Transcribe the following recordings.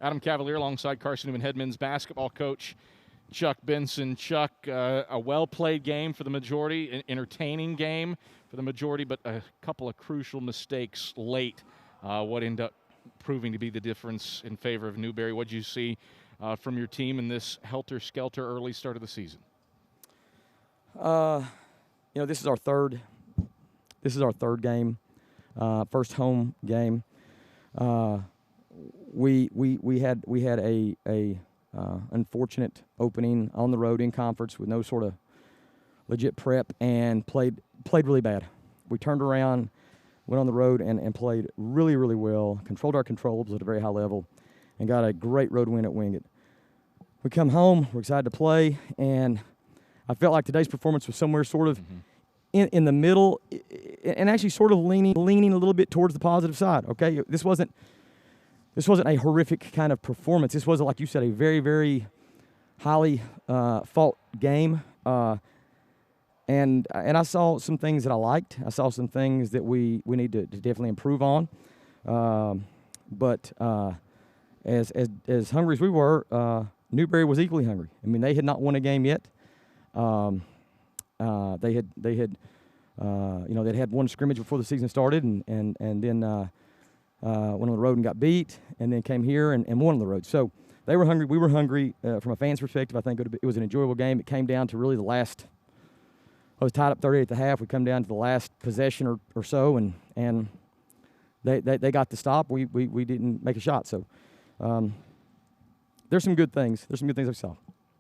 Adam Cavalier alongside Carson-Newman head men's basketball coach Chuck Benson. Chuck, a well-played game for the majority, an entertaining game for the majority, but a couple of crucial mistakes late. What ended up proving to be the difference in favor of Newberry? What did you see from your team in this helter-skelter early start of the season? This is our third game, first home game. We had a unfortunate opening on the road in conference with no sort of legit prep and played really bad. We turned around, went on the road and played really, really well, controlled our controllables at a very high level, and got a great road win at Wingate. We come home, we're excited to play, and I felt like today's performance was somewhere sort of in the middle, and actually sort of leaning a little bit towards the positive side. Okay, this wasn't a horrific kind of performance. This was, like you said, a very, very highly fought game, and I saw some things that I liked. I saw some things that we need to definitely improve on. But as hungry as we were, Newberry was equally hungry. I mean, they had not won a game yet. They'd had one scrimmage before the season started, and then went on the road and got beat, and then came here and won on the road. So they were hungry. We were hungry. From a fan's perspective, I think it was an enjoyable game. It came down to really the last. I was tied up 38 at the half. We come down to the last possession or so, and they got the stop. We didn't make a shot. So there's some good things. There's some good things I saw.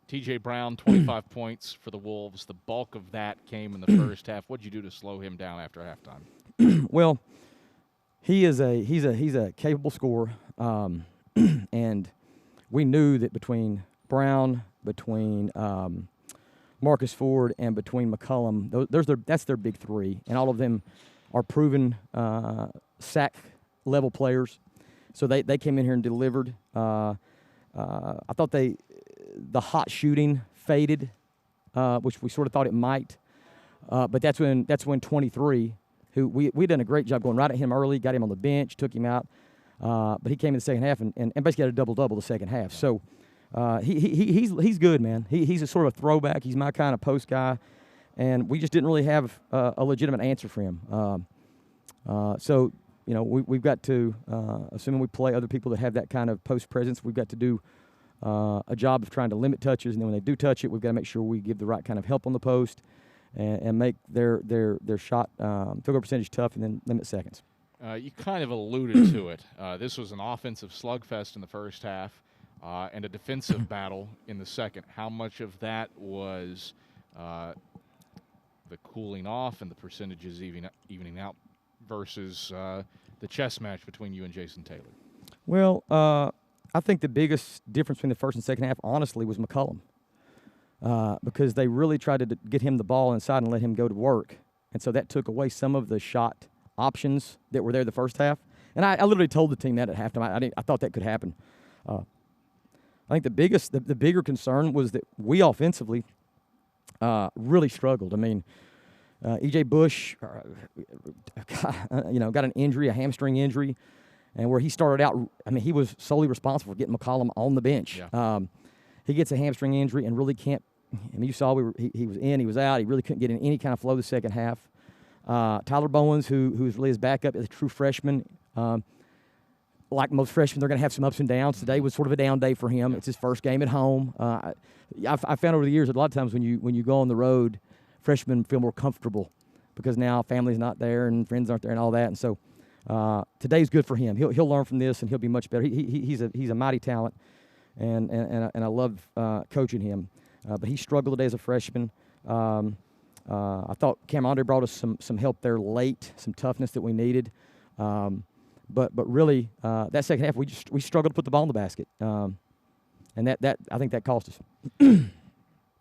T.J. Brown, 25 points for the Wolves. The bulk of that came in the first half. What did you do to slow him down after halftime? Well, he's a capable scorer, and we knew that between Brown, between Marcus Ford, and between McCullum, that's their big three, and all of them are proven sack level players. So they came in here and delivered. I thought the hot shooting faded, which we sort of thought it might, but that's when 23, who we done a great job going right at him early, got him on the bench, took him out, but he came in the second half and basically had a double-double the second half. So he's good, man. He's a sort of a throwback. He's my kind of post guy, and we just didn't really have a legitimate answer for him. So we've got to, assuming we play other people that have that kind of post presence, we've got to do a job of trying to limit touches, and then when they do touch it, we've got to make sure we give the right kind of help on the post and make their shot field goal percentage tough, and then limit seconds. You kind of alluded to it. This was an offensive slugfest in the first half and a defensive battle in the second. How much of that was the cooling off and the percentages evening out versus the chess match between you and Jason Taylor? Well, I think the biggest difference between the first and second half, honestly, was McCullum, because they really tried to get him the ball inside and let him go to work, and so that took away some of the shot options that were there the first half. And I literally told the team that at halftime. I thought that could happen. I think the bigger concern was that we offensively really struggled. I mean, E.J. Bush, got an injury, a hamstring injury. And where he started out, I mean, he was solely responsible for getting McCollum on the bench. Yeah. He gets a hamstring injury and really can't. I mean, you saw he was in, he was out. He really couldn't get in any kind of flow the second half. Tyler Bowens, who's really his backup, is a true freshman. Like most freshmen, they're going to have some ups and downs. Today was sort of a down day for him. It's his first game at home. I found over the years that a lot of times when you go on the road, freshmen feel more comfortable because now family's not there and friends aren't there and all that. And so today's good for him. He'll learn from this and he'll be much better. He's a mighty talent, and I love coaching him. But he struggled today as a freshman. I thought Cam Andre brought us some help there late, some toughness that we needed. But really, that second half we struggled to put the ball in the basket, and that I think that cost us.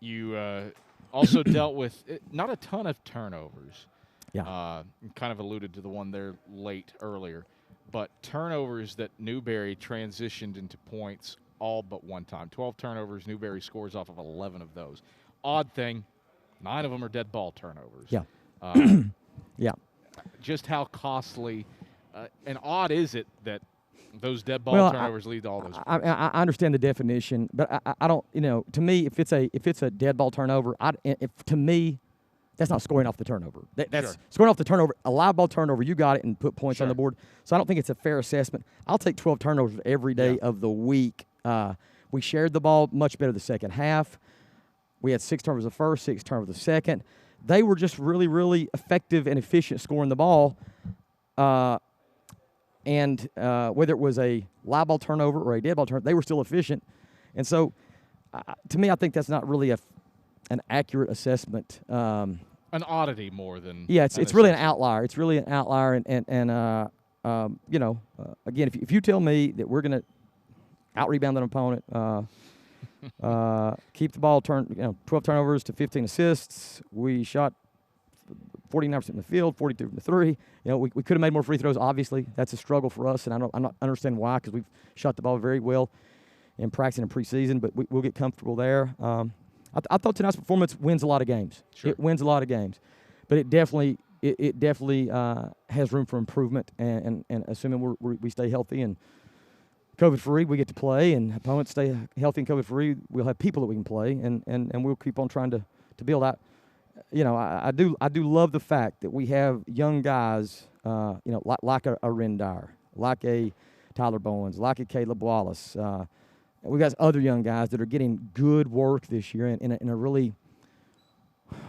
You also dealt with not a ton of turnovers. Yeah. Kind of alluded to the one there late earlier, but turnovers that Newberry transitioned into points all but one time. 12 turnovers. Newberry scores off of 11 of those. Odd thing, 9 of them are dead ball turnovers. Yeah. Yeah. Just how costly and odd is it that Those dead ball turnovers lead to all those. I understand the definition, but I don't. To me, if it's a dead ball turnover, to me, that's not scoring off the turnover. That's scoring off the turnover. A live ball turnover, you got it and put points on the board. So I don't think it's a fair assessment. I'll take 12 turnovers every day of the week. We shared the ball much better the second half. We had 6 turnovers the first, 6 turnovers the second. They were just really, really effective and efficient scoring the ball. And whether it was a live ball turnover or a dead ball turnover, they were still efficient. And so, to me, I think that's not really an accurate assessment. An oddity more than it's really an outlier. It's really an outlier. And again, if you tell me that we're going to out-rebound an opponent, keep the ball 12 turnovers to 15 assists, we shot 49% from the field, 42 from the three. We could have made more free throws. Obviously, that's a struggle for us, and I'm not understanding why, because we've shot the ball very well in practice and in preseason. But we'll get comfortable there. I thought tonight's performance wins a lot of games. Sure. It wins a lot of games, but it definitely has room for improvement. And assuming we stay healthy and COVID-free, we get to play, and opponents stay healthy and COVID-free, we'll have people that we can play, and we'll keep on trying to build out. I do love the fact that we have young guys, like a Rendire, like a Tyler Bowens, like a Kaleb Wallace. We got other young guys that are getting good work this year in a really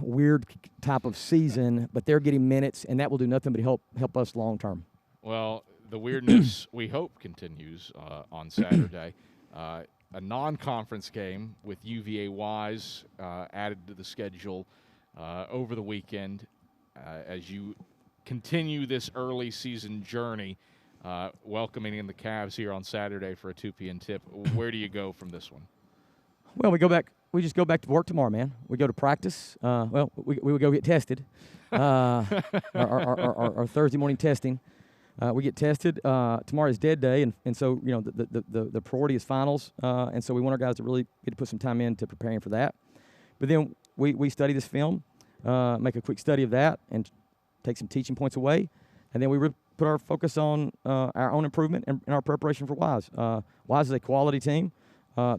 weird type of season, but they're getting minutes, and that will do nothing but help us long term. Well, the weirdness we hope continues on Saturday. A non-conference game with UVA Wise added to the schedule over the weekend as you continue this early season journey, welcoming in the Cavs here on Saturday for a 2 p.m. tip. Where do you go from this one? Well, we just go back to work tomorrow, man. We go to practice. We would go get tested. Our Thursday morning testing. We get tested. Tomorrow is dead day, and so the priority is finals, and so we want our guys to really get to put some time into preparing for that. But then we study this film, make a quick study of that, and take some teaching points away, and then we put our focus on our own improvement and our preparation for Wise. Wise is a quality team.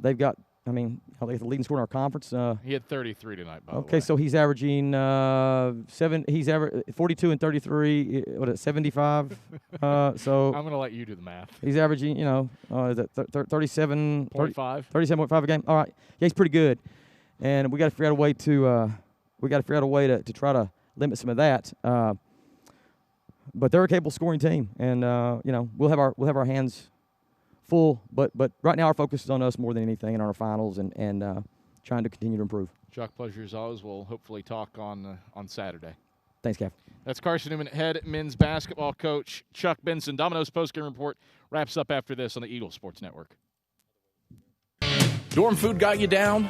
They've got, they're the leading scorer in our conference. He had 33 tonight, by the way. Okay, so he's averaging 42 and 33. 75? So I'm going to let you do the math. He's averaging, is that 37.5? 37.5 a game. All right, yeah, he's pretty good, and we got to figure out a way to try to limit some of that. But they're a capable scoring team, and we'll have our hands full. But right now our focus is on us more than anything, and on our finals, and trying to continue to improve. Chuck, pleasure as always. We'll hopefully talk on Saturday. Thanks, Kev. That's Carson-Newman head men's basketball coach Chuck Benson. Domino's postgame report wraps up after this on the Eagle Sports Network. Dorm food got you down?